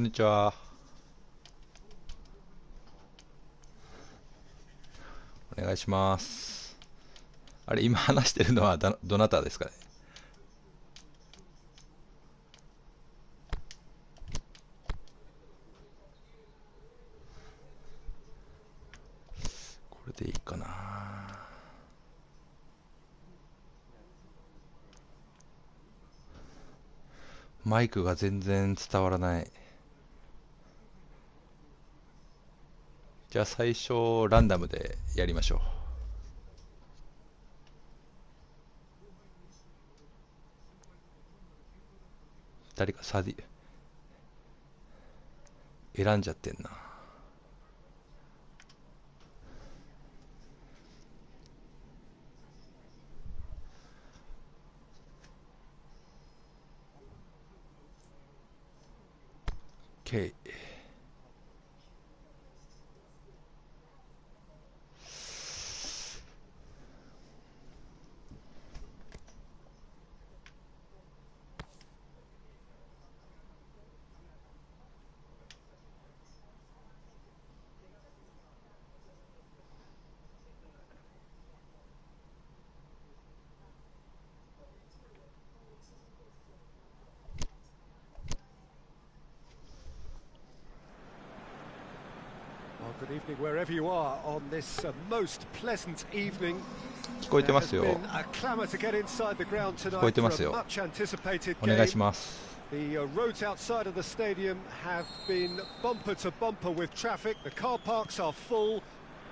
こんにちは。お願いします。あれ、今話してるのはどなたですかね。これでいいかな。マイクが全然伝わらない。じゃあ最初ランダムでやりましょう。誰か選んじゃってんな。OK。Good evening wherever you are on this most pleasant evening. 聞こえてますよ。There's been a clamour to get inside the ground 聞こえ tonight てま for す a よ。 much anticipated お願いし game. ます。The roads outside of the stadium have been bumper to bumper with traffic. The car parks are full.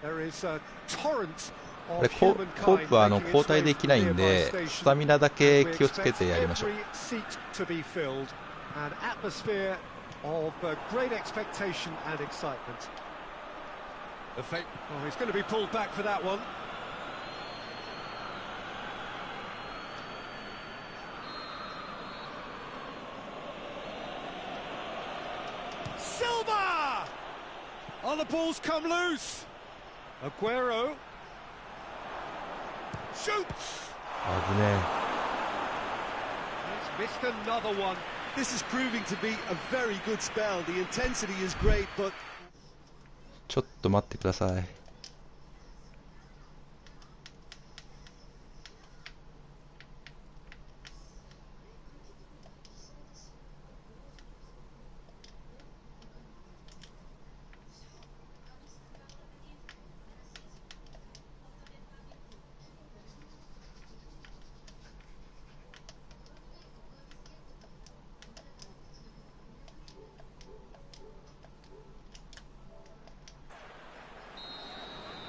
There is a torrent これ of コー humankind プは making 交 its 代 way で from き the ないん nearby で、ス station. タミナだけ We 気をつけ expect てやりましょう。 every seat to be filled. An atmosphere of great expectation and excitement. Oh, he's going to be pulled back for that one. Silva! Oh, the ball's come loose. Aguero shoots. 危ね He's missed another one. This is proving to be a very good spell. The intensity is great, but え。ちょっと待ってください。は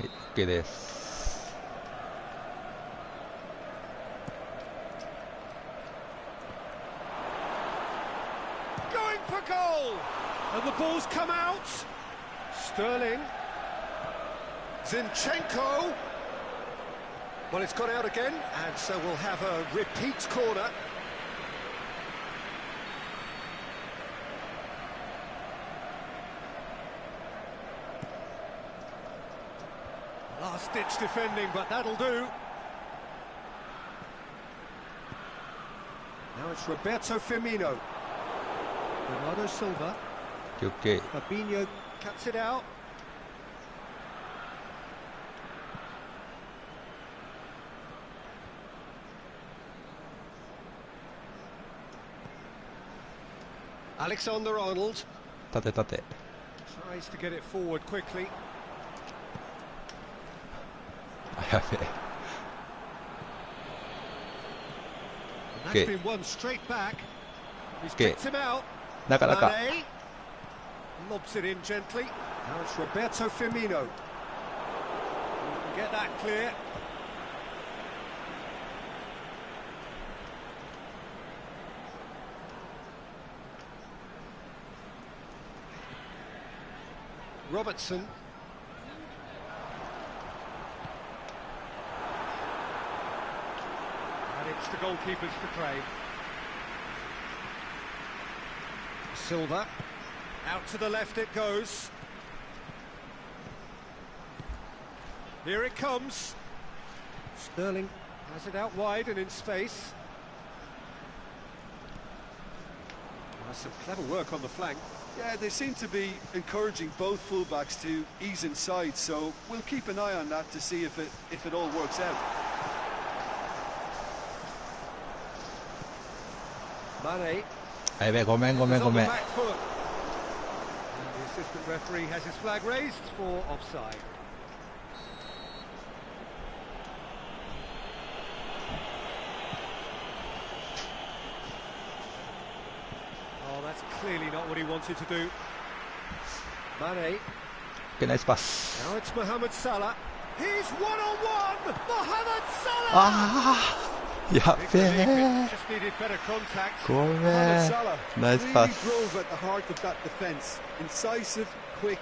い、OK です。Going for goal! And the ball's come out. Sterling. Zinchenko. Well, it's gone out again, and so we'll have a repeat corner. Last-ditch defending, but that'll do. Now it's Roberto Firmino. Bernardo Silva. OK。Fabinho cuts it out. Alexander-Arnold 立て立て。 tries to get it forward quickly. あ、やべえ。 And Okay. that's been one straight back. He's Okay. picked him out. なかなか。 Mane lobs it in gently. Now it's Roberto Firmino. He can get that clear. Robertson. And it's the goalkeepers to claim. Silva. Out to the left it goes. Here it comes. Sterling has it out wide and in space. Some clever work on the flank. Yeah, they seem to be encouraging both fullbacks to ease inside, so we'll keep an eye on that to see if it all works out. Mane. あ、やべえ、ごめんごめん is ご on め the ん。 back foot. And the assistant referee has his flag raised for offside. Oh, that's clearly not what he wanted to do. Mane. OK、ナイスパス。 Now it's Mohamed Salah. He's one-on-one! Mohamed Salah! ああ、やべえ。 Just needed better contact. ごめ Mohamed ん。 Salah ナイス really パス。 drove at the heart of that defence. Incisive, quick,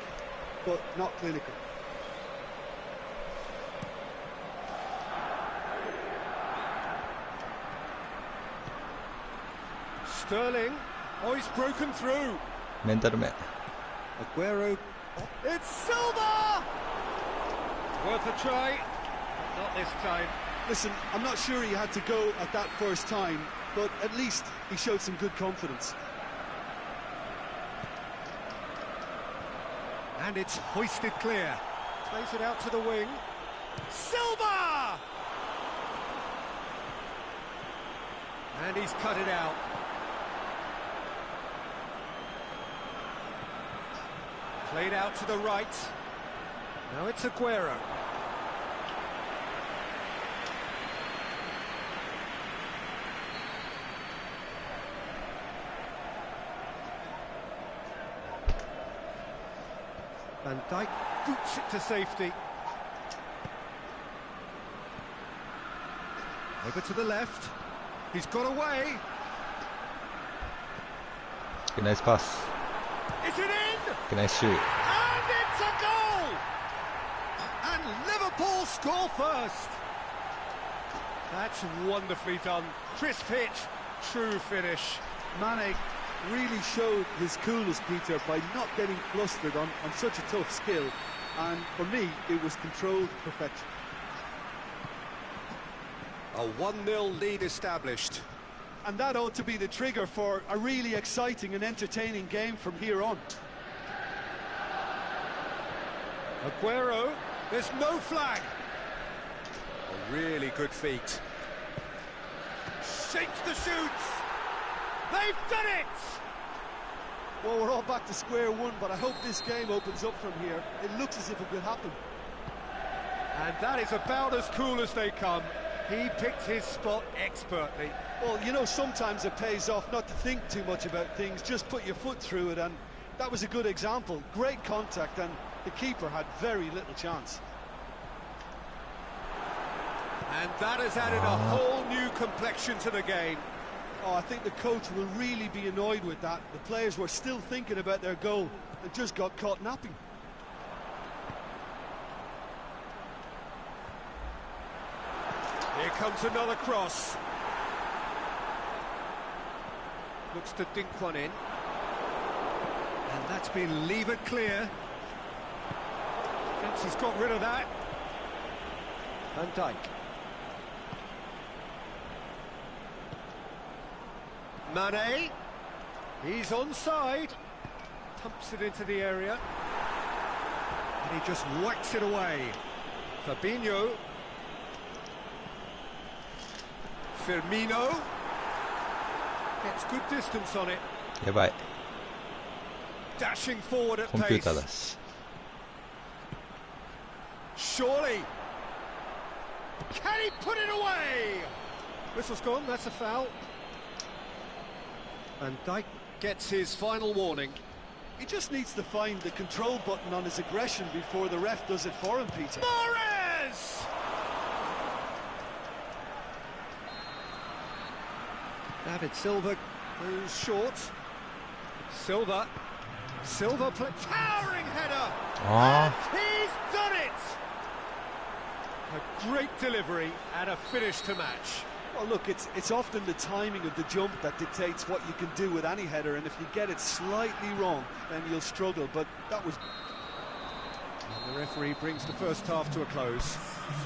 but not clinical. Sterling. Oh, he's broken through. メンタル面。 Aguero. It's Silva! Worth a try. Not this time. Listen, I'm not sure he had to go at that first time, but at least he showed some good confidence. And it's hoisted clear. Plays it out to the wing. Silva! And he's cut it out. Played out to the right. Now it's Aguero. Van Dijk boots it to safety. Over to the left. He's got away. OK、ナイスパス。 Is it in? OK、ナイスシュー。 And it's a goal! And Liverpool score first. That's wonderfully done. Crisp hit, true finish. Mane really showed his coolness, Peter, by not getting flustered on such a tough skill. And for me, it was controlled perfection. A 1-0 lead established. And that ought to be the trigger for a really exciting and entertaining game from here on. Aguero, there's no flag. A really good feat. Shapes the shoots. They've done it! Well, we're all back to square one, but I hope this game opens up from here. It looks as if it could happen. And that is about as cool as they come. He picked his spot expertly. Well, you know, sometimes it pays off not to think too much about things, just put your foot through it, and that was a good example. Great contact, and the keeper had very little chance. And that has added a whole new complexion to the game. Oh, I think the coach will really be annoyed with that. The players were still thinking about their goal and just got caught napping. Here comes another cross. Looks to dink one in. And that's been levered clear. Thinks he's got rid of that. Van Dijk. Mane. He's onside. Pumps it into the area. And he just whacks it away. Fabinho. Firmino. Gets good distance on it. やばい。 Dashing forward at コンピュー pace. ターだし。 Surely. Can he put it away? Whistle's gone, that's a foul. And Dijk gets his final warning. He just needs to find the control button on his aggression before the ref does it for him, Peter. Mahrez! David Silva goes short. Silva. Silva towering header. あ He's done it! A great delivery and a finish to match. Well, look, it's often the timing of the jump that dictates what you can do with any header, and if you get it slightly wrong, then you'll struggle, but that was... And the referee brings the first half to a close.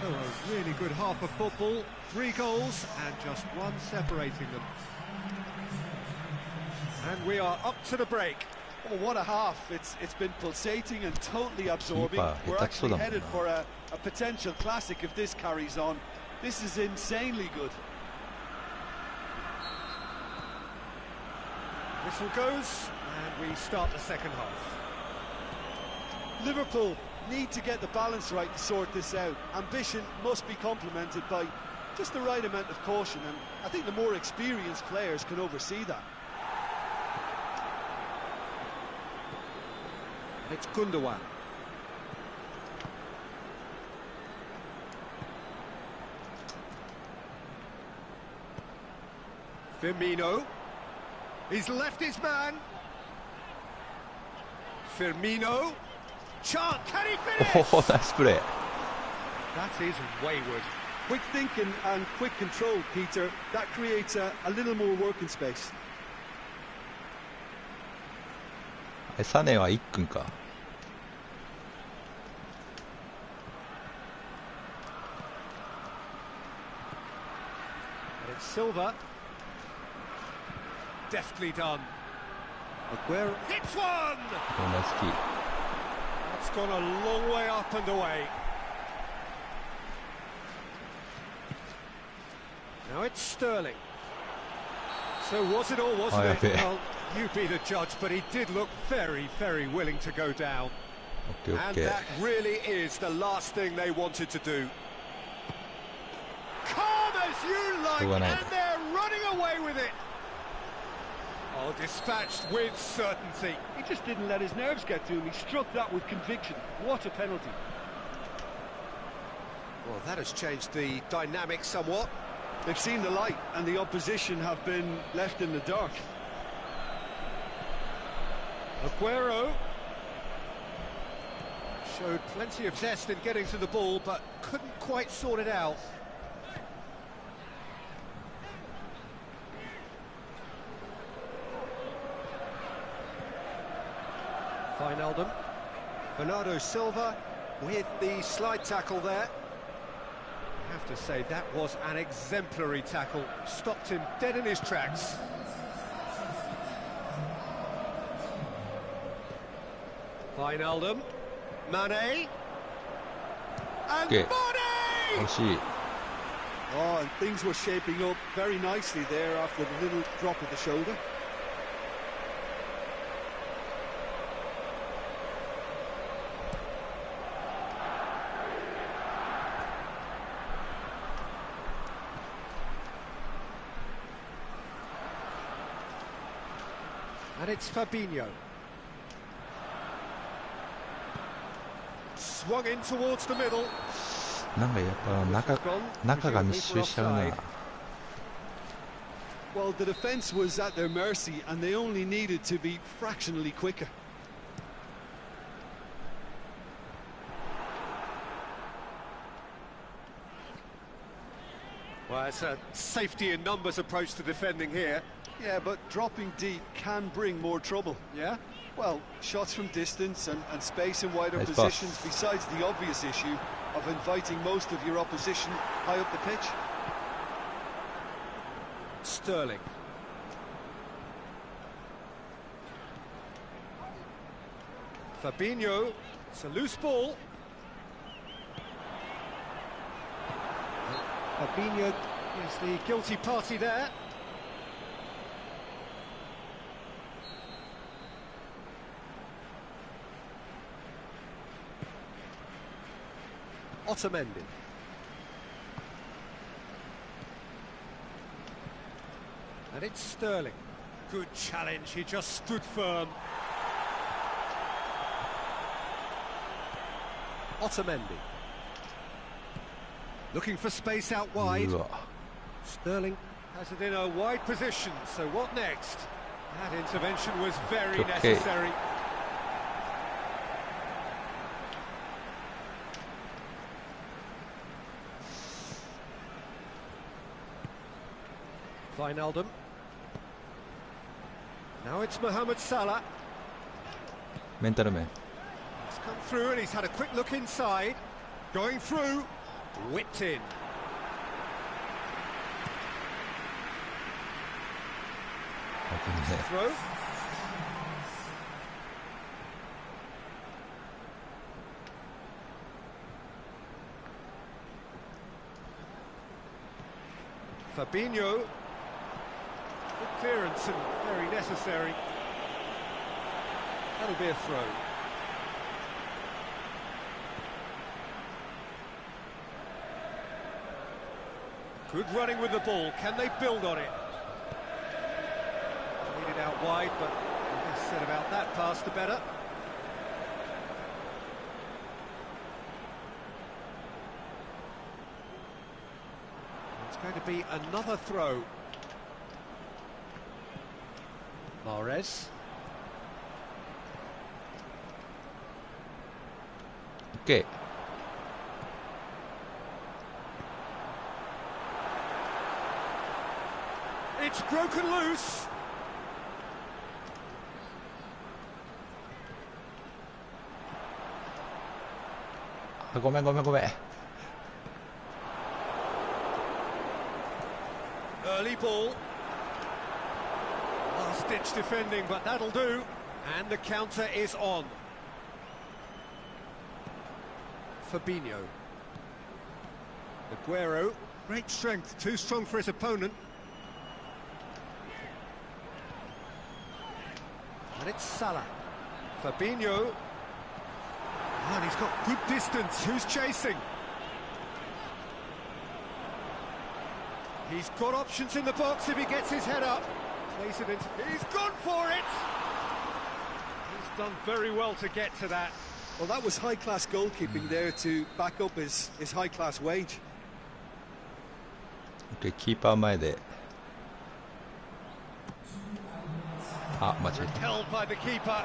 So a really good half of football, 3 goals and just one separating them. And we are up to the break. Oh, what a half. It's been pulsating and totally absorbing. Keeper, We're actually下手くそだもんな。 headed for a potential classic if this carries on. This is insanely good. Whistle goes, and we start the second half. Liverpool need to get the balance right to sort this out. Ambition must be complemented by just the right amount of caution, and I think the more experienced players can oversee that. It's Gundogan. Firmino. He's left his man. Firmino. Chance. Can he finish? おお、ナイスプレー。 That is wayward. Quick thinking and quick control, Peter. That creates a little more working space. サネは1分か。 And it's Silva. Deftly done. Aguero hits one! ナイスキー。 That's gone a long way up and away. Now it's Sterling. So was it or wasn't it? yeah. Well, you be the judge, but he did look very, very willing to go down. オッケーオッ And ケー。 that really is the last thing they wanted to do. Calm as you like, Go on, and Ed. they're running away with it. Oh, dispatched with certainty. He just didn't let his nerves get to him. He struck that with conviction. What a penalty. Well, that has changed the dynamic somewhat. They've seen the light, and the opposition have been left in the dark. Aguero showed plenty of zest in getting to the ball, but couldn't quite sort it out. Wijnaldum. Bernardo Silva with the slide tackle there. I have to say that was an exemplary tackle. Stopped him dead in his tracks. Wijnaldum. Mane. And Okay. Mane! 惜しい。 Oh, and things were shaping up very nicely there after the little drop of the shoulder. And it's Fabinho. Swung in towards the middle. なんかやっぱ中が密集しちゃうな。 Well, the defence was at their mercy, and they only needed to be fractionally quicker. Well, it's a safety in numbers approach to defending here. Yeah, but dropping deep can bring more trouble. Yeah? Well, shots from distance and space in wider Nice pass. positions, besides the obvious issue of inviting most of your opposition high up the pitch. Sterling. Fabinho. It's a loose ball. Fabinho is the guilty party there. Otamendi. And it's Sterling. Good challenge, he just stood firm. Otamendi. Looking for space out wide. うわ。 Sterling has it in a wide position, so what next? That intervention was very Okay. necessary. Wijnaldum. Now it's Mohamed Salah. メンタル面。 He's come through and he's had a quick look inside. Going through. Whipped in. Throw. Fabinho. Good clearance and very necessary. That'll be a throw. Good running with the ball. Can they build on it? Played it out wide, but the less said about that pass, the better. It's going to be another throw. Mahrez. OK。It's broken loose.ごめんごめんごめん。Early ball. Last-ditch defending, but that'll do. And the counter is on. Fabinho. Aguero. Great strength, too strong for his opponent. And it's Salah. Fabinho. Oh, and he's got good distance. Who's chasing? He's got options in the box if he gets his head up. Plays it into... He's gone for it! He's done very well to get to that. Well, that was high-class goalkeeping there to back up his high-class wage. OK、キーパー前で。あ、間違えた。 Held by the keeper.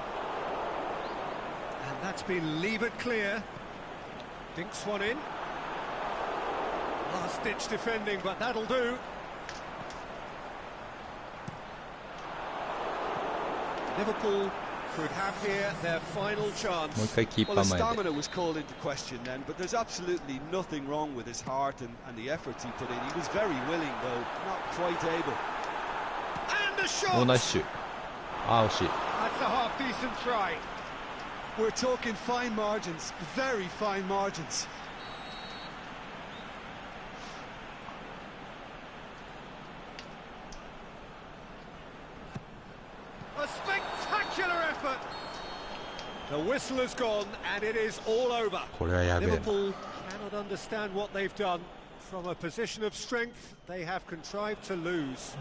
And that's been levered clear. Dinks one in. Last-ditch defending, but that'll do. Liverpool could have here their final chance. もう一回キーパ Well, ー his 前で。 stamina was called into question then, but there's absolutely nothing wrong with his heart and the efforts he put in. He was very willing, though, not quite able. And a おー、ナイ shot! スシュ。あー、惜しい。 That's a half-decent try. We're talking fine margins, very fine margins. A spectacular effort. The whistle has gone and it is all over. これはやべえな。 Liverpool cannot understand what they've done. From a position of strength, they have contrived to lose.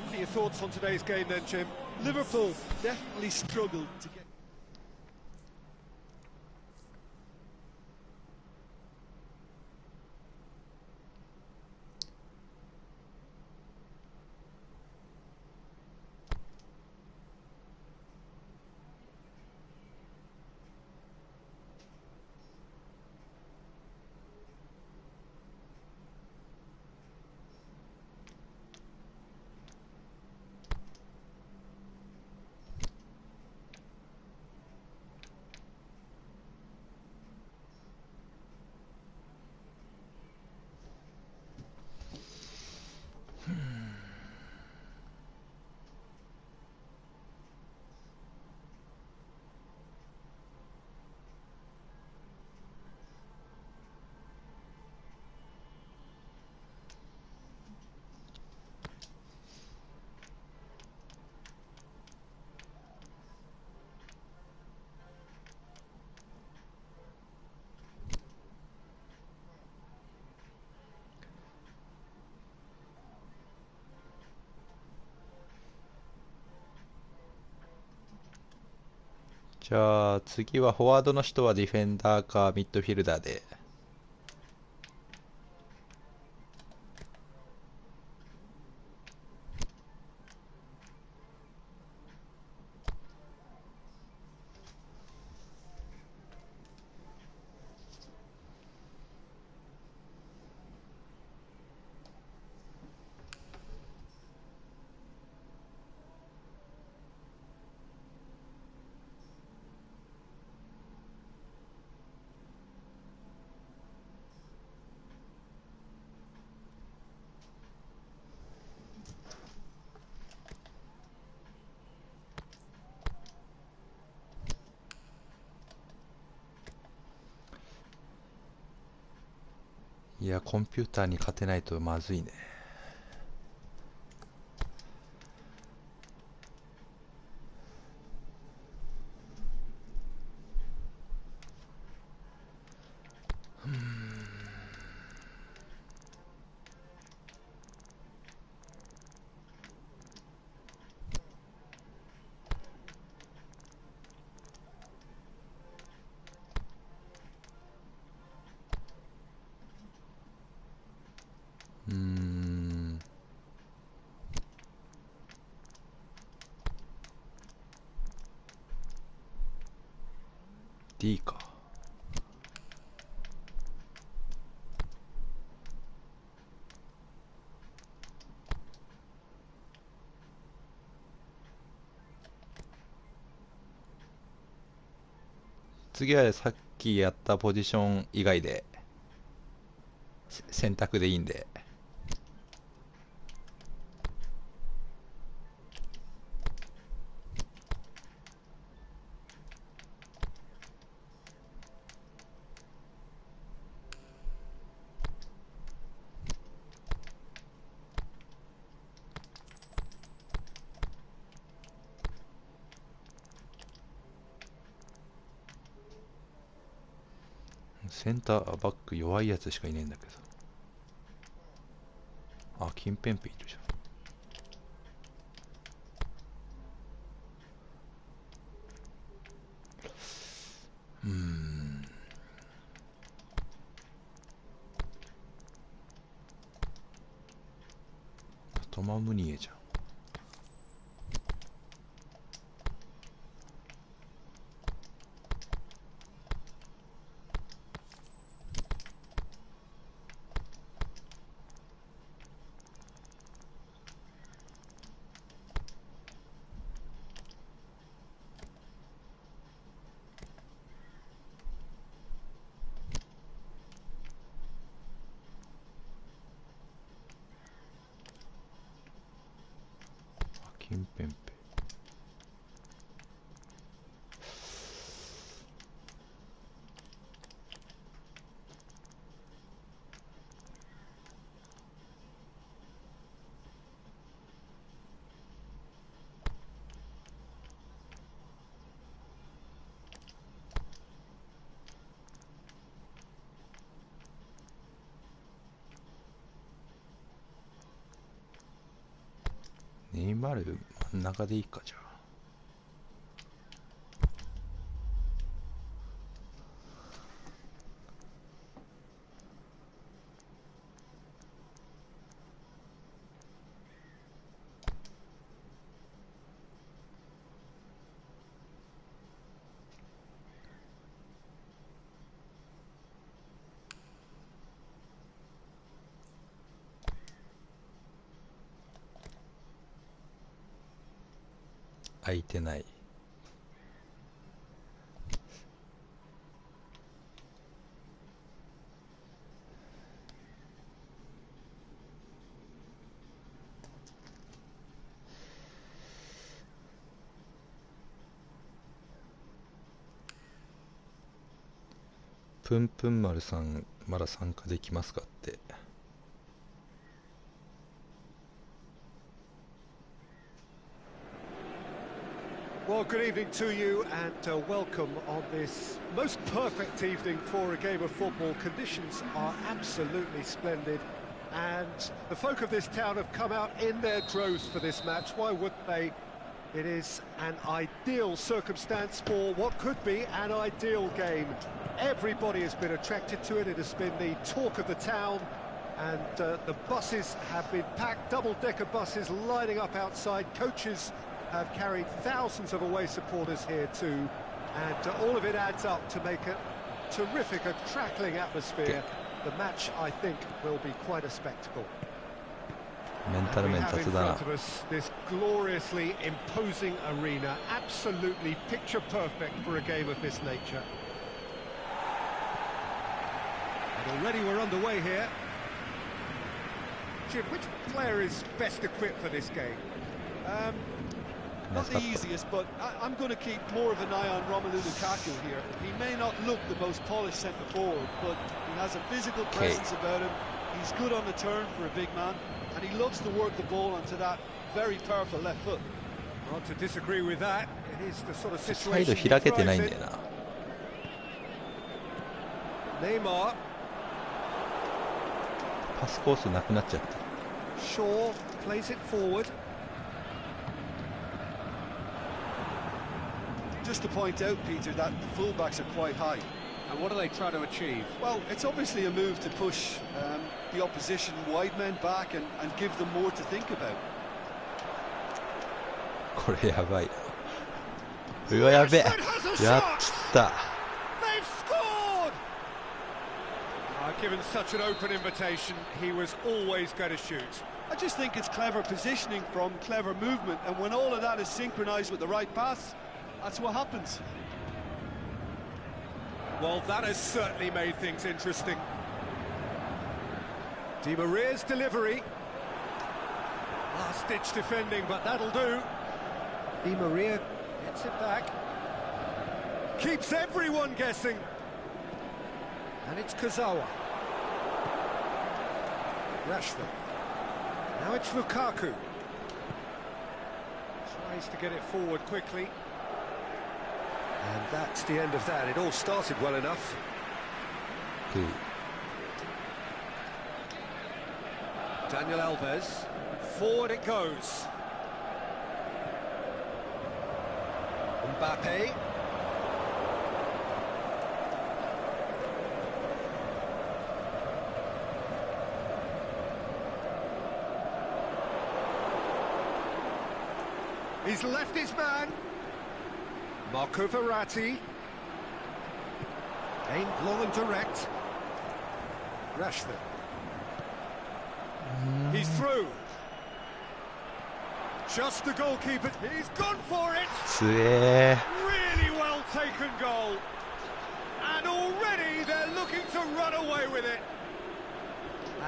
What are your thoughts on today's game then, Jim? Liverpool definitely struggled to get... じゃあ次はフォワードの人はディフェンダーかミッドフィルダーで。いや、コンピューターに勝てないとまずいね。D か。次はさっきやったポジション以外で選択でいいんで。センターバック弱いやつしかいねえんだけど。あ、近辺ペいるじゃん。トマムニエじゃん。近辺ペ。ネイマール真ん中でいいか、じゃあ。空いてない。プンプン丸さん、まだ参加できますかって。Well, good evening to you and welcome on this most perfect evening for a game of football. Conditions are absolutely splendid and the folk of this town have come out in their droves for this match. Why wouldn't they? It is an ideal circumstance for what could be an ideal game. Everybody has been attracted to it. It has been the talk of the town and the buses have been packed, double-decker buses lining up outside. Coaches have carried thousands of away supporters here too, and all of it adds up to make a terrific, a crackling atmosphere. The match, I think, will be quite a spectacle. メンタル面 We have 雑 in だな。 front of us this gloriously imposing arena, absolutely picture perfect for a game of this nature. And already we're underway here. Jim, which player is best equipped for this game? Not the easiest, but I'm going to keep more of an eye on Romelu Lukaku here. He may not look the most polished centre forward, but he has a physical presence about him. He's good on the turn for a big man, and he loves to work the ball onto that very powerful left foot. Not to disagree with that. It is the sort of サイド situation he 開けてない thrives んだ in. よな。 Neymar, パスコースなくなっちゃった。 Shaw plays it forward. Just to point out, Peter, that the fullbacks are quite high. And what are they trying to achieve? Well, it's obviously a move to push the opposition wide men back and give them more to think about. これやばいな。うわ、やべえ。やった。Given such an open invitation, he was always going to shoot. I just think it's clever positioning from clever movement, and when all of that is synchronised with the right pass, that's what happens. Well, that has certainly made things interesting. Di Maria's delivery. Last-ditch defending, but that'll do. Di Maria gets it back. Keeps everyone guessing. And it's Kazawa. Rashford. Now it's Lukaku. Tries to get it forward quickly. And that's the end of that. It all started well enough. Daniel Alves. Forward it goes. Mbappe. He's left his man. Marco Verratti. Aimed long and direct. Rashford. He's through. Just the goalkeeper. He's gone for it. つえ Really well taken goal. And already they're looking to run away with it.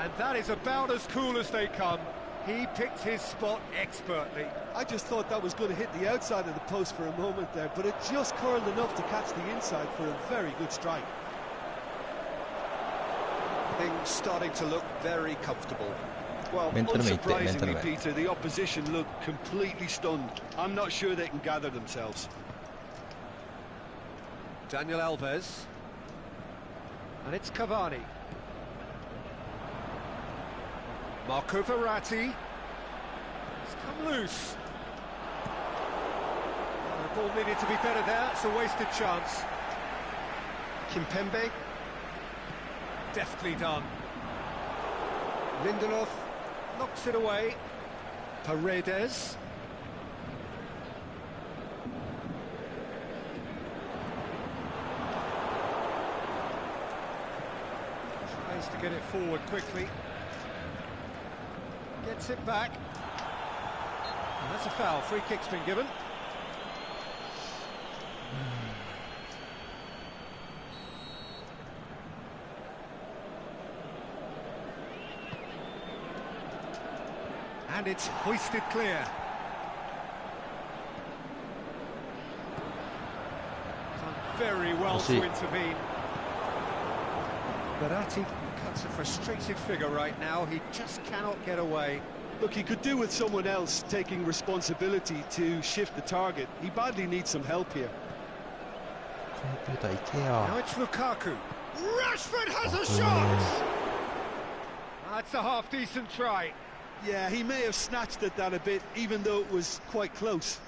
And that is about as cool as they come. He picked his spot expertly. I just thought that was going to hit the outside of the post for a moment there, but it just curled enough to catch the inside for a very good strike. Things starting to look very comfortable. Well, Mental mate, unsurprisingly, mental mate. Peter, the opposition look completely stunned. I'm not sure they can gather themselves. Daniel Alves. And it's Cavani. Marco Verratti. It's come loose. The ball needed to be better there. It's a wasted chance. Kimpembe. Deftly done. Lindelof knocks it away. Paredes. Tries to get it forward quickly. Gets it back. And that's a foul. Free kick's been given. And it's hoisted clear. Done very well to intervene. Verratti cuts a frustrated figure right now. He just cannot get away. Look, he could do with someone else taking responsibility to shift the target. He badly needs some help here. コンピューター行け Now よ it's Lukaku. Rashford has a shot! That's a half-decent try. Yeah, he may have snatched at that a bit, even though it was quite close.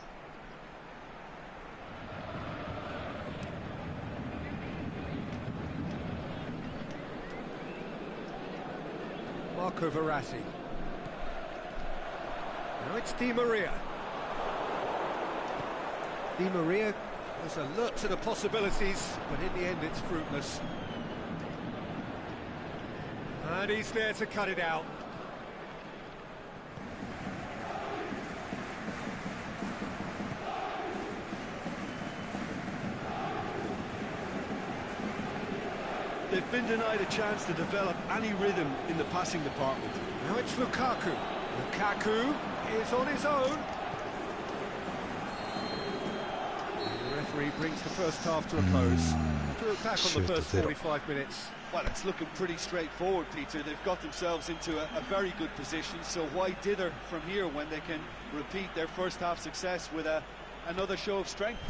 Marco Verratti. Now it's Di Maria. Di Maria was alert to the possibilities, but in the end it's fruitless. And he's there to cut it out. They've been denied a chance to develop any rhythm in the passing department. Now it's Lukaku. Lukaku is on his own. The referee brings the first half to a close. To look back on the first 45 minutes. Well, it's looking pretty straightforward, Peter. They've got themselves into a very good position, so why dither from here when they can repeat their first half success with another show of strength?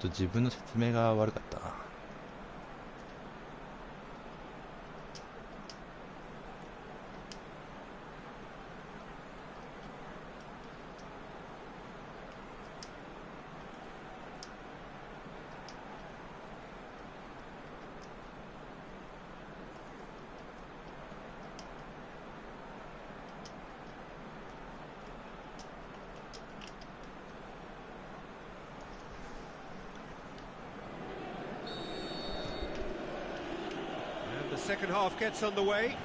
と自分の説明が悪かったな。The second half gets underway.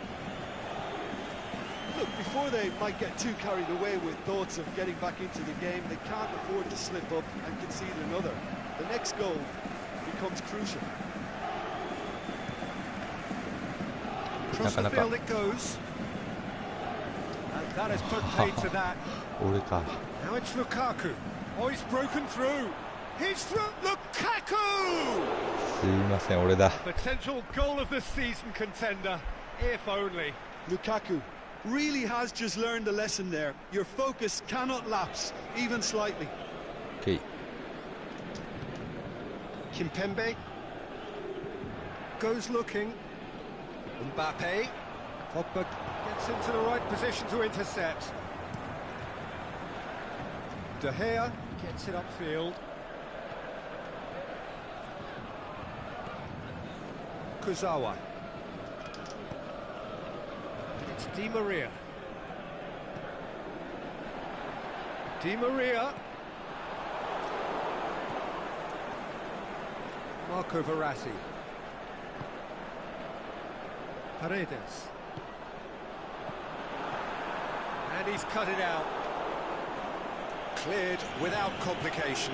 Look, before they might get too carried away with thoughts of getting back into the game, they can't afford to slip up and concede another. The next goal becomes crucial. Across the field it goes. And that has put paid to that. 俺か。 Now it's Lukaku. Oh, he's broken through. He's through. Lukaku! すいません、俺だ。 Potential goal of the season contender, if only. Lukaku really has just learned a lesson there. Your focus cannot lapse, even slightly. OK。 Kimpembe goes looking. Mbappe. Pogba gets into the right position to intercept. De Gea gets it upfield. Kurzawa. It's Di Maria. Di Maria. Marco Verratti. Paredes. And he's cut it out. Cleared without complication.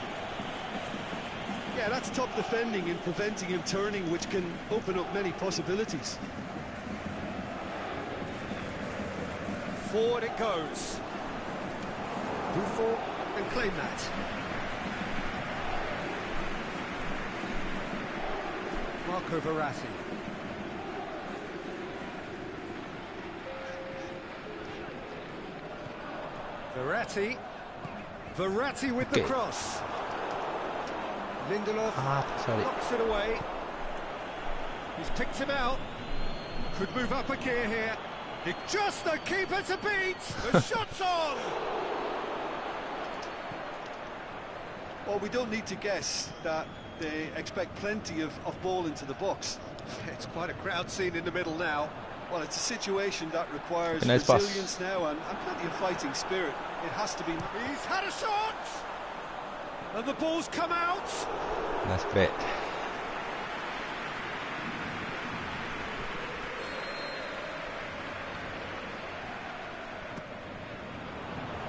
Yeah, that's top defending and preventing him turning, which can open up many possibilities. Forward it goes. Buffon can claim that. Marco Verratti. Verratti with the cross. Lindelof knocks it away. He's picked him out. Could move up a gear here. It's just the keeper to beat. The shot's on. Well, we don't need to guess that they expect plenty of ball into the box. It's quite a crowd scene in the middle now. Well, it's a situation that requires nice resilience now and plenty of fighting spirit. It has to be. He's had a shot! And the ball's come out! Nice play.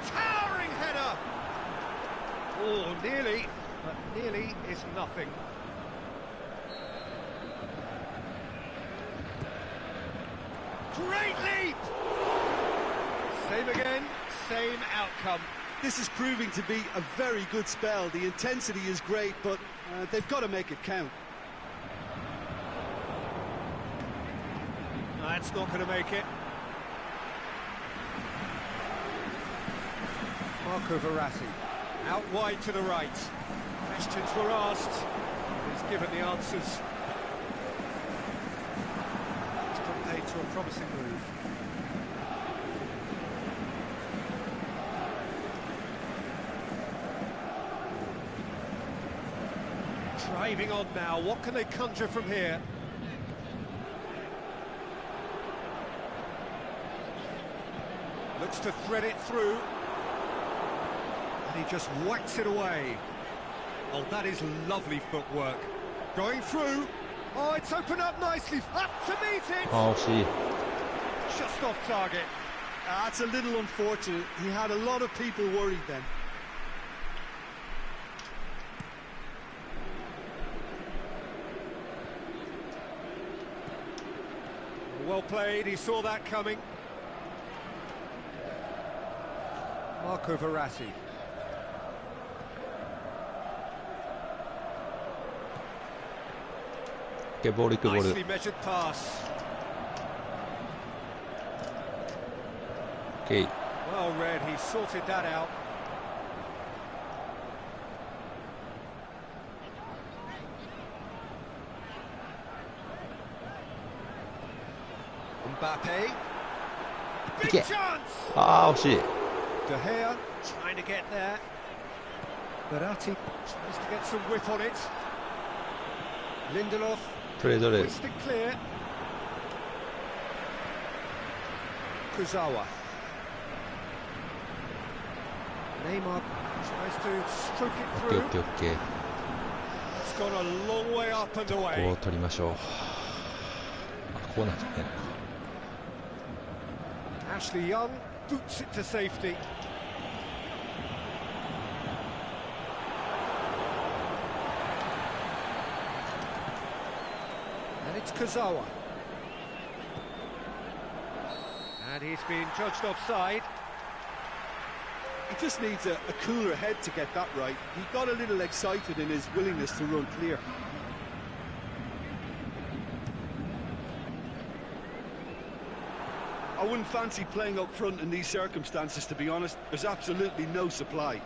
Towering header! Oh, nearly, but nearly is nothing. Great leap! Same again, same outcome. This is proving to be a very good spell. The intensity is great, but they've got to make it count. That's not going to make it. Marco Verratti, out wide to the right. Questions were asked. He's given the answers. It's put paid to a promising move. Driving on now, what can they conjure from here? Looks to thread it through. And he just whacks it away. Oh, that is lovely footwork. Going through. Oh, it's opened up nicely. Up to meet it. Oh, see. Just off target. That's a little unfortunate. He had a lot of people worried then. Well played, he saw that coming. Marco Verratti. Nicely measured pass. Okay. Well read, he sorted that out. Mbappe. い Big け。 chance. ああ、惜しい。 De Gea trying to get there. Berratti tries to get some whip on it. Lindelof トレードレー hoist it clear. Kurzawa. Neymar tries to stroke オッ it ケー through. オッケーオッケー。 It's gone a long way up and ここ away. を取りましょう。あ、こうなんじゃないのか。 Ashley Young boots it to safety. And it's Kurzawa. And he's been judged offside. He just needs a cooler head to get that right. He got a little excited in his willingness to run clear. I wouldn't fancy playing up front in these circumstances, to be honest. There's absolutely no supply.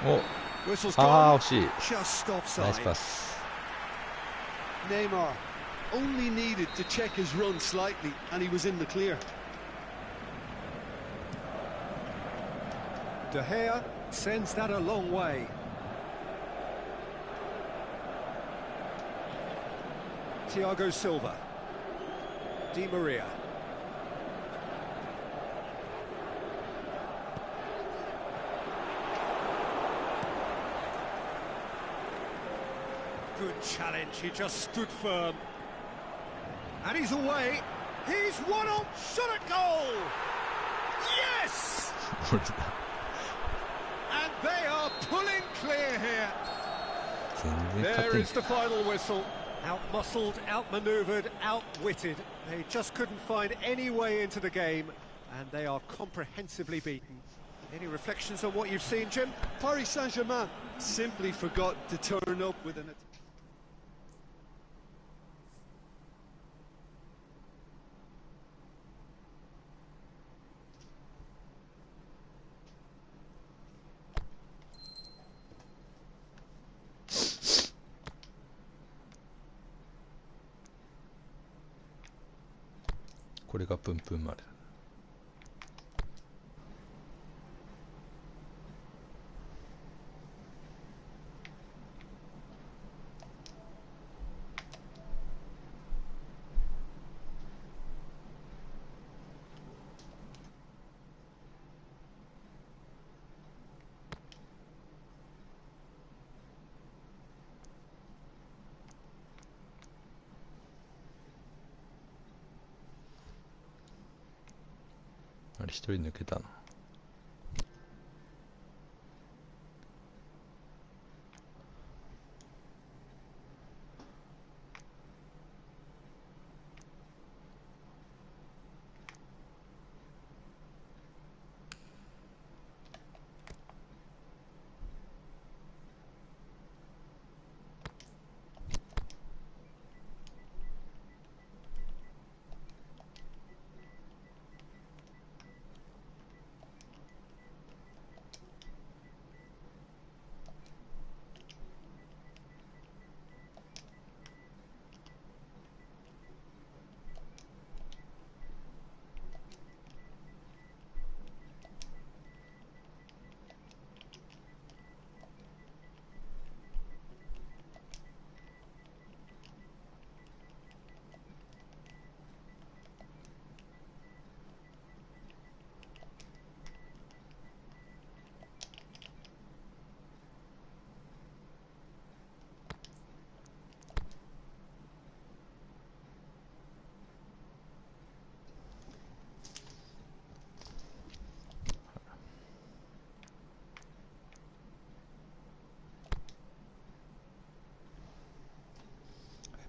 お、 Whistle's ああ、 gone. 惜しい。 Just ナイス offside. パス。 Neymar only needed to check his run slightly and he was in the clear. De Gea sends that a long way. Thiago Silva. Di Maria. Good challenge, he just stood firm. And he's away. He's one on, shot at goal! Yes! And they are pulling clear here. 全然勝 There てん is the final whistle. Out-muscled, out-manoeuvred, outwitted. They just couldn't find any way into the game, and they are comprehensively beaten. Any reflections on what you've seen, Jim? Paris Saint-Germain simply forgot to turn up with an attack. これがプンプン丸。あれ、一人抜けたな。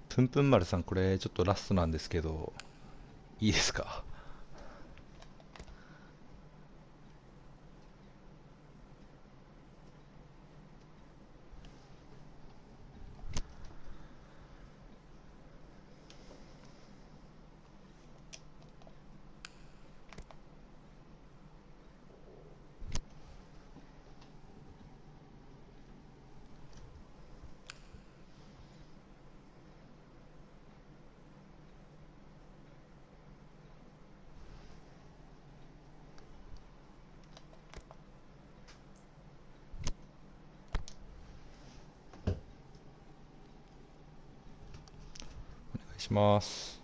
プンプン丸さん、これちょっとラストなんですけど、いいですか？します。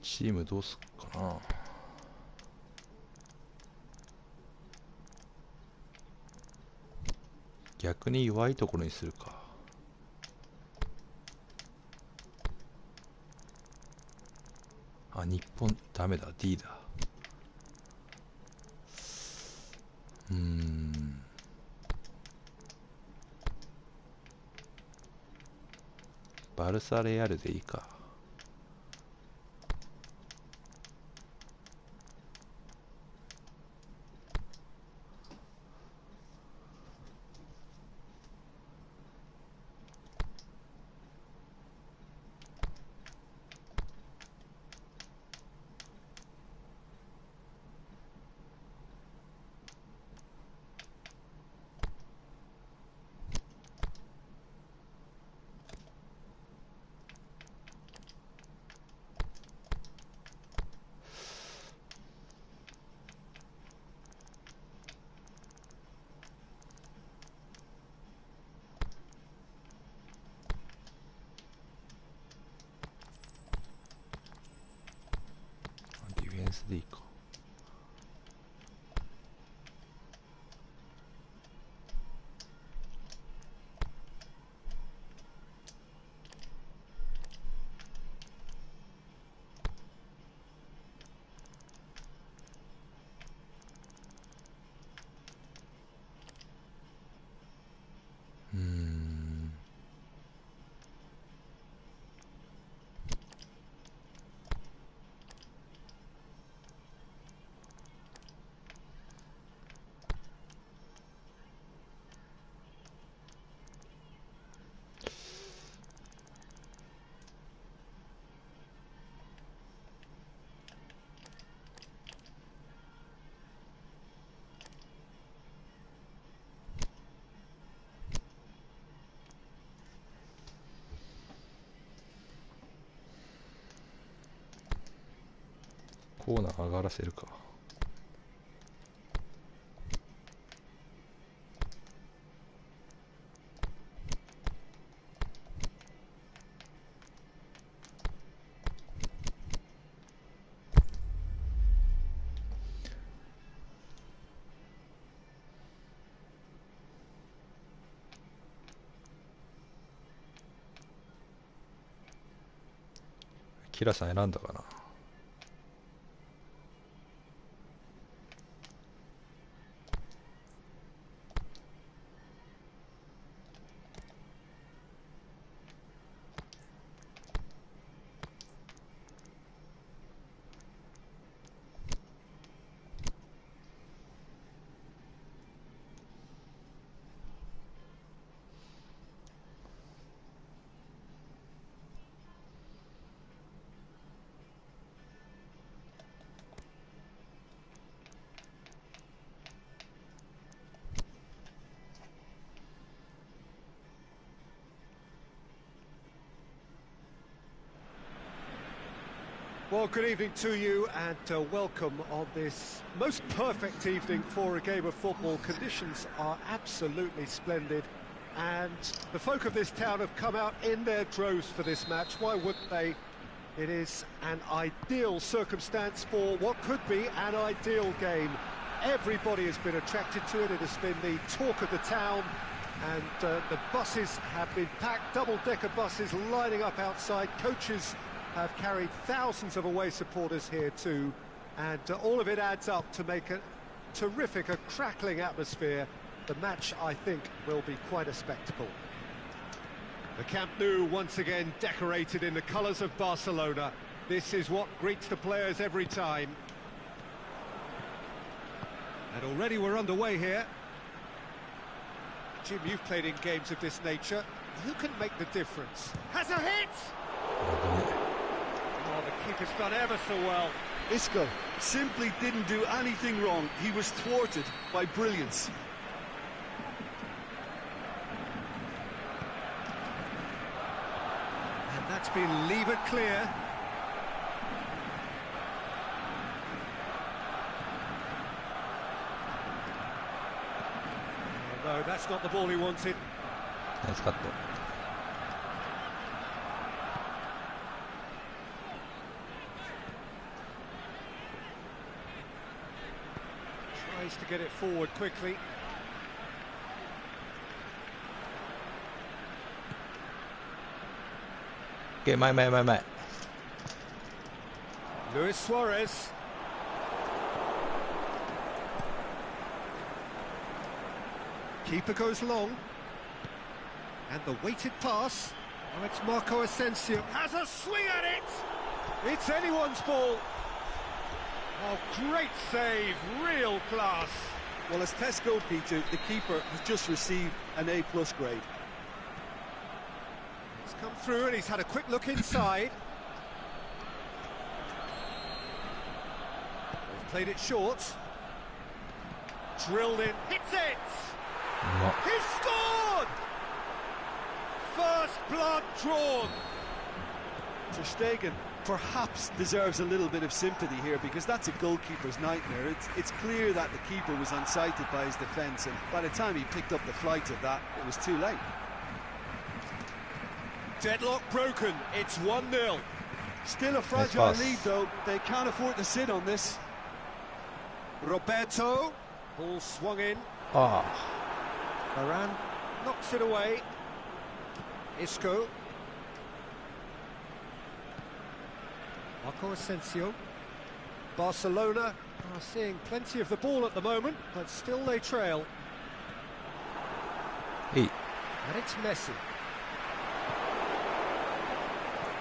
チームどうすっかな。逆に弱いところにするか。あ、日本ダメだ。 D だ。バルサレアルでいいか。ディフェンスでいいか。コーナー上がらせるか。キラさん選んだかな。Well, good evening to you and welcome on this most perfect evening for a game of football. Conditions are absolutely splendid and the folk of this town have come out in their droves for this match. Why wouldn't they? It is an ideal circumstance for what could be an ideal game. Everybody has been attracted to it. It has been the talk of the town and the buses have been packed, double-decker buses lining up outside. Coaches have carried thousands of away supporters here too, and all of it adds up to make a terrific, a crackling atmosphere. The match, I think, will be quite a spectacle. The Camp Nou once again decorated in the colours of Barcelona. This is what greets the players every time. And already we're underway here. Jim, you've played in games of this nature. Who can make the difference? Has a hit! Oh, the keeper's done ever so well. Isco simply didn't do anything wrong. He was thwarted by brilliance. That's been levered clear. No, that's not the ball he wanted. ナイスカット。Tries to get it forward quickly. OK、前。Luis Suarez. Keeper goes long. And the weighted pass. Oh, it's Marco Asensio. Has a swing at it! It's anyone's ball. Oh, great save, real class. Well, as tests go, Peter, the keeper has just received an A+ grade. It's come through and he's had a quick look inside. They've played it short. Drilled in, hits it! He scored! First blood drawn. Ter Stegen perhaps deserves a little bit of sympathy here, because that's a goalkeeper's nightmare. It's clear that the keeper was unsighted by his defence, and by the time he picked up the flight of that, it was too late. Deadlock broken, it's 1-0. Still a fragile lead though, they can't afford to sit on this. Roberto, ball swung in. Ah Varane knocks it away. Isco. Marco Asensio. Barcelona are seeing plenty of the ball at the moment, but still they trail. Hey. And it's Messi.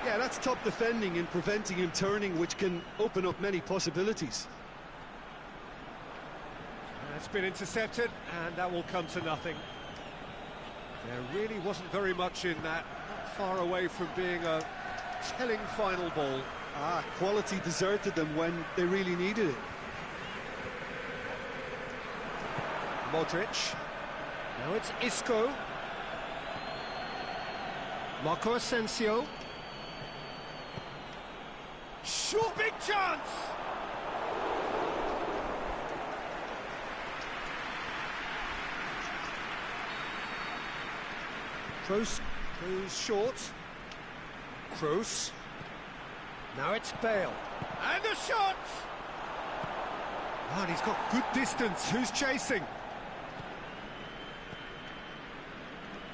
Yeah, that's top defending and preventing him turning, which can open up many possibilities. That's been intercepted, and that will come to nothing. There really wasn't very much in that, not far away from being a telling final ball. Quality deserted them when they really needed it. Modric. Now it's Isco. Marco Asensio. Sure, big chance! Kroos goes short. Kroos. Now it's Bale. And a shot! And he's got good distance. Who's chasing?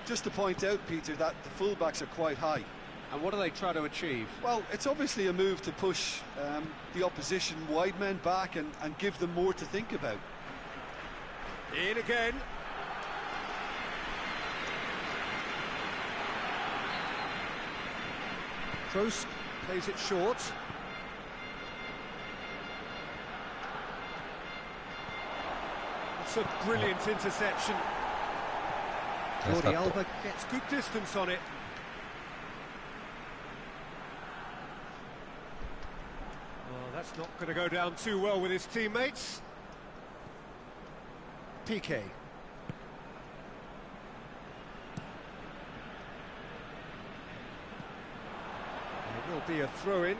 Just to point out, Peter, that the fullbacks are quite high. And what do they try to achieve? Well, it's obviously a move to push the opposition wide men back and give them more to think about. In again. Kroos plays it short. It's a brilliant interception. Jordi Alba gets good distance on it. Well, that's not going to go down too well with his teammates. Piqué. It will be a throw-in.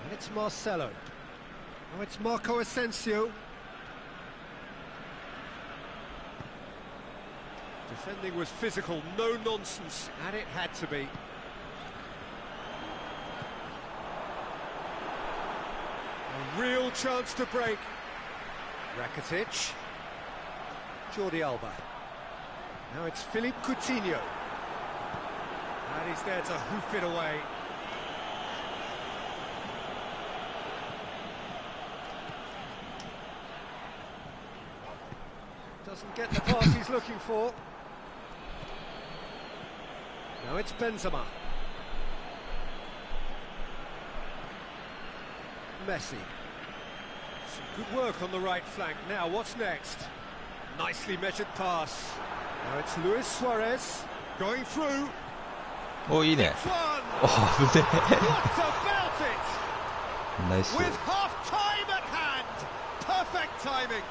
And it's Marcelo. Oh, it's Marco Asensio. Defending was physical, no nonsense, and it had to be. A real chance to break. Rakitic. Jordi Alba. Now it's Philippe Coutinho. And he's there to hoof it away. Doesn't get the pass he's looking for. Now it's Benzema. Messi. Some good work on the right flank. Now what's next? Nicely measured pass. Now it's Luis Suarez going through. お、いいね。 It's one. お、危ね What about it? え。ナイス。 With half time at hand. Perfect timing.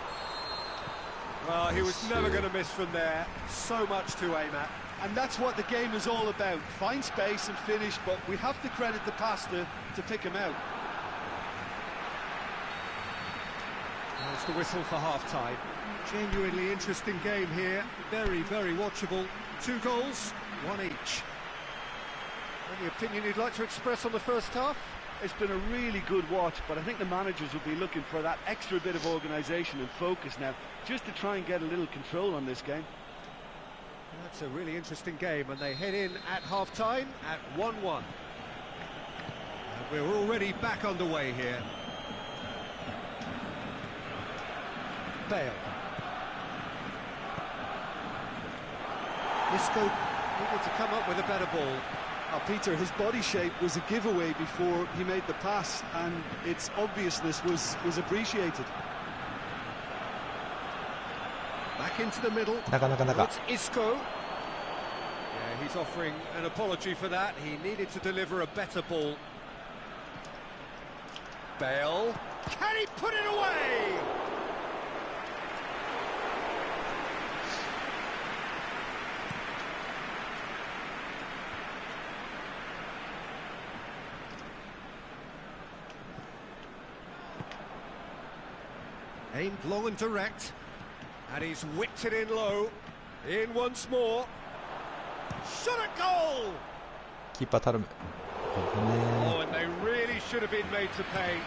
Well, he was never going to miss from there. So much to aim at. And that's what the game is all about. Find space and finish, but we have to credit the passer to pick him out. There's the whistle for half-time. Genuinely interesting game here. Very, very watchable. 2 goals, 1 each. Any opinion you'd like to express on the first half? It's been a really good watch, but I think the managers will be looking for that extra bit of organisation and focus now, just to try and get a little control on this game. That's a really interesting game, and they head in at half-time at 1-1. And we're already back underway here. Bale. Isco needed to come up with a better ball. Peter, his body shape was a giveaway before he made the pass, and its obviousness was appreciated. Back into the middle. It's Isco. Yeah, he's offering an apology for that. He needed to deliver a better ball. Bale. Can he put it away? Aimed long and direct, and he's whipped it in low. In once more. Shot a goal! キーパー頼む。Oh, and they really should have been made to pay.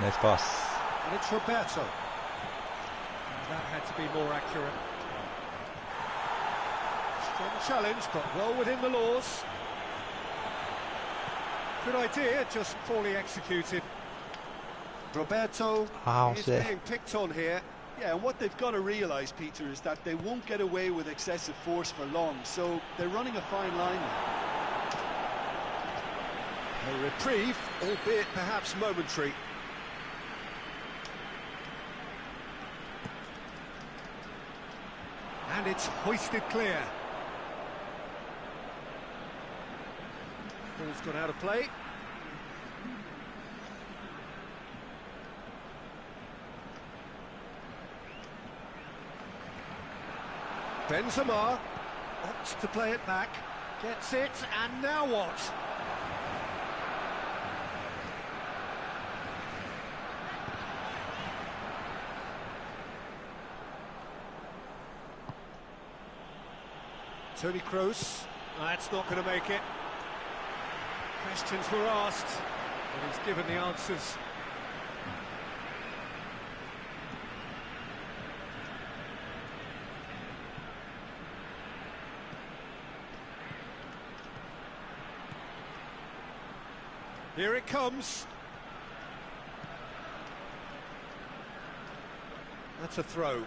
ナイスパス。 And it's Roberto. That had to be more accurate. Strong challenge, but well within the laws. Good idea, just poorly executed. Roberto is being picked on here. Yeah, and what they've got to realise, Peter, is that they won't get away with excessive force for long, so they're running a fine line now. A reprieve, albeit perhaps momentary. And it's hoisted clear. Ball's gone out of play. Benzema opts to play it back, gets it, and now what? Toni Kroos, that's not going to make it. Questions were asked, but he's given the answers. Here it comes. That's a throw.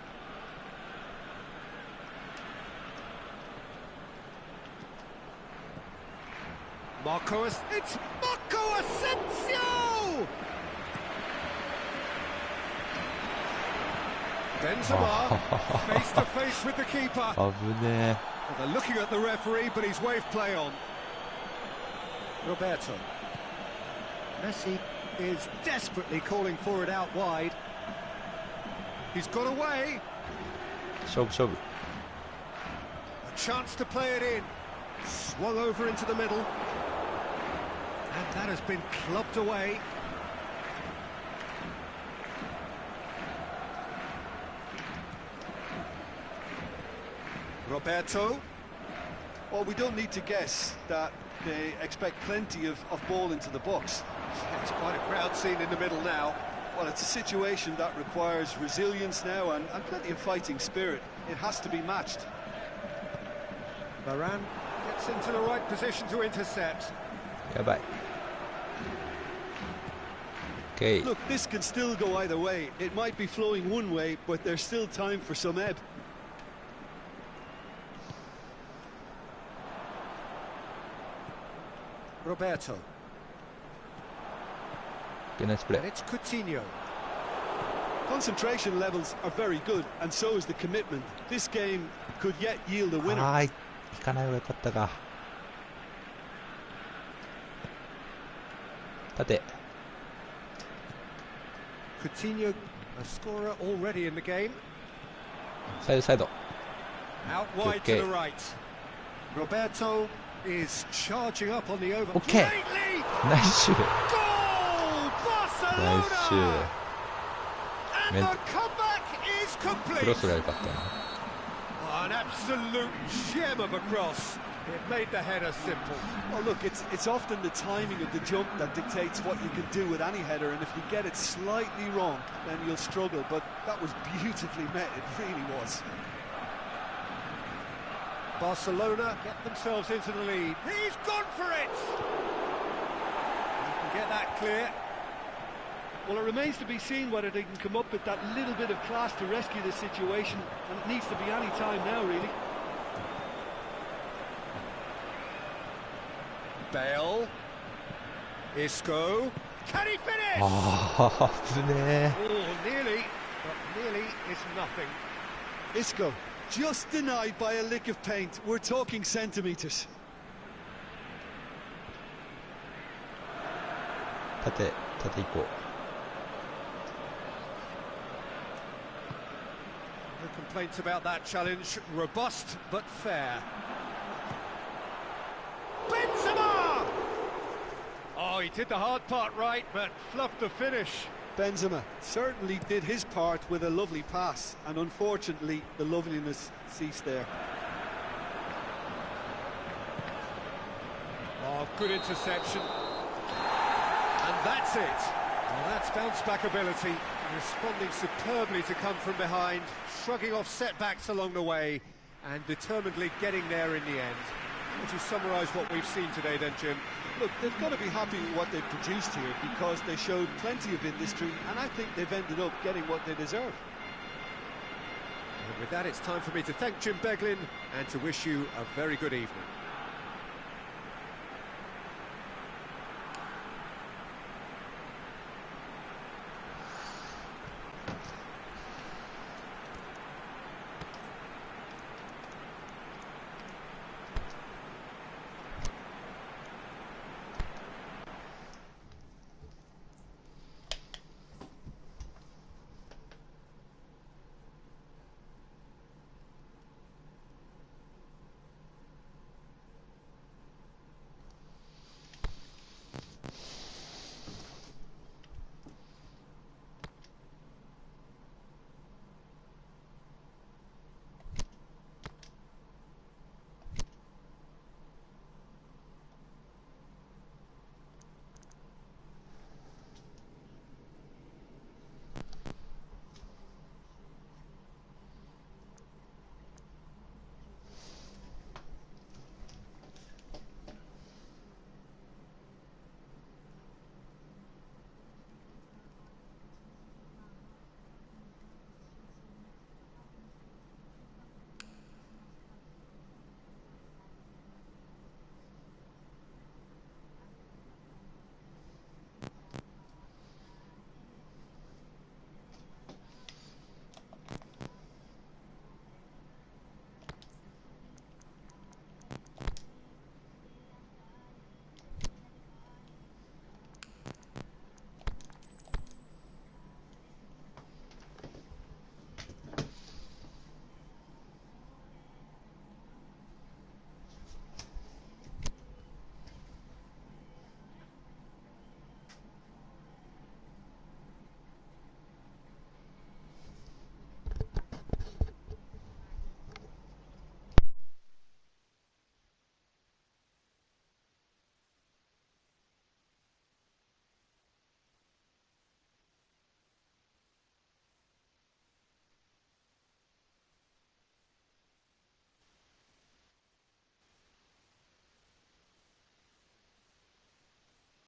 It's Marco Asensio! Benzema, face to face with the keeper. 危ね Well, they're looking at the referee, but he's waved play on. Roberto. Messi is desperately calling for it out wide. He's got away. え。勝負勝負。 A chance to play it in. Swung over into the middle. And that has been clubbed away. Roberto. Well, we don't need to guess that they expect plenty of ball into the box. It's quite a crowd scene in the middle now. Well, it's a situation that requires resilience now and plenty of fighting spirit. It has to be matched. Varane gets into the right position to intercept. やばい。OK。 Look, this can still go either way. It might be flowing one way, but there's still time for some ebb. Roberto. OK、ナイスプレ And ー。 it's Coutinho. Concentration levels are very good, and so is the commitment. This game could yet yield a winner. はい。行かない方がよかったか。縦。Coutinho, a scorer already in the game. サイドサイド。 Out wide to the right. Roberto is charging up on the over. Okay. Great lead! ナイスシュー。 Goal! ナイスシュ Barcelona! ー。 And the comeback is クロ complete. スが良かったな。 An absolute gem of a cross. It made the header simple. Well, look, it's often the timing of the jump that dictates what you can do with any header, and if you get it slightly wrong, then you'll struggle. But that was beautifully met, it really was. Barcelona get themselves into the lead. He's gone for it! You can get that clear. Well, it remains to be seen whether they can come up with that little bit of class to rescue the situation, and it needs to be any time now, really. Bale. Isco. Can he finish? ああ、危ね Oh, nearly, but nearly is nothing. Isco, just denied by a lick of paint. We're talking centimetres. え。縦行こう。 No complaints about that challenge. Robust but fair. Benzema! Oh, he did the hard part right, but fluffed the finish. Benzema certainly did his part with a lovely pass, and unfortunately the loveliness ceased there. Oh, good interception. And that's it. Well, that's bounce-back ability, responding superbly to come from behind, shrugging off setbacks along the way, and determinedly getting there in the end. Would you summarise what we've seen today then, Jim? Look, they've got to be happy with what they've produced here, because they showed plenty of industry, and I think they've ended up getting what they deserve. And with that, it's time for me to thank Jim Beglin and to wish you a very good evening.